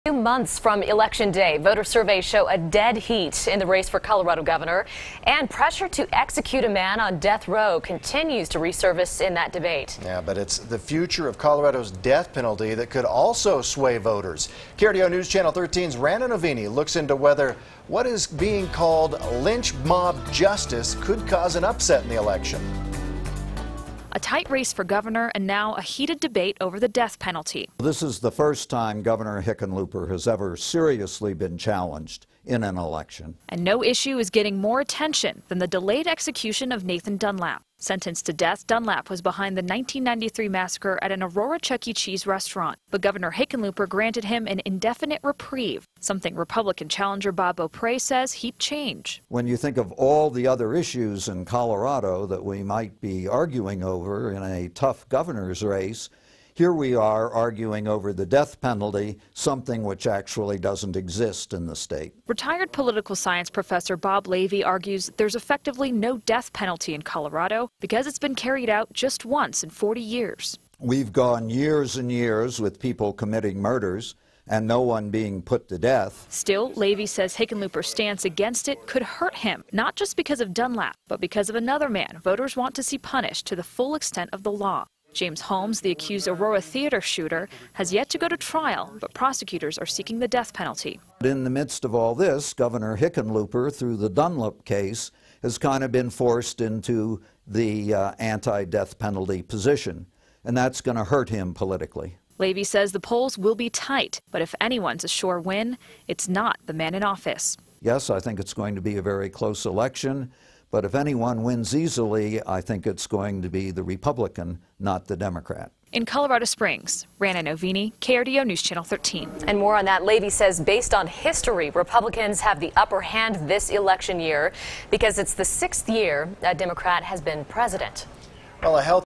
2 months from Election Day, voter surveys show a dead heat in the race for Colorado governor, and pressure to execute a man on death row continues to resurface in that debate. Yeah, but it's the future of Colorado's death penalty that could also sway voters. KRDO News Channel 13's Rana Novini looks into whether what is being called lynch mob justice could cause an upset in the election. A tight race for governor and now a heated debate over the death penalty. This is the first time Governor Hickenlooper has ever seriously been challenged in an election. And no issue is getting more attention than the delayed execution of Nathan Dunlap. Sentenced to death, Dunlap was behind the 1993 massacre at an Aurora Chuck E. Cheese restaurant. But Governor Hickenlooper granted him an indefinite reprieve, something Republican challenger Bob Beaupre says he'd change. When you think of all the other issues in Colorado that we might be arguing over in a tough governor's race, here we are arguing over the death penalty, something which actually doesn't exist in the state. Retired political science professor Bob Levy argues there's effectively no death penalty in Colorado because it's been carried out just once in 40 years. We've gone years and years with people committing murders and no one being put to death. Still, Levy says Hickenlooper's stance against it could hurt him, not just because of Dunlap, but because of another man voters want to see punished to the full extent of the law. James Holmes, the accused Aurora Theater shooter, has yet to go to trial, but prosecutors are seeking the death penalty. In the midst of all this, Governor Hickenlooper, through the Dunlap case, has kind of been forced into the anti-death penalty position, and that's going to hurt him politically. Levy says the polls will be tight, but if anyone's a sure win, it's not the man in office. Yes, I think it's going to be a very close election. But if anyone wins easily, I think it's going to be the Republican, not the Democrat. In Colorado Springs, Rana Novini, KRDO News Channel 13. And more on that, Levy says based on history, Republicans have the upper hand this election year because it's the 6th year a Democrat has been president. Well, a health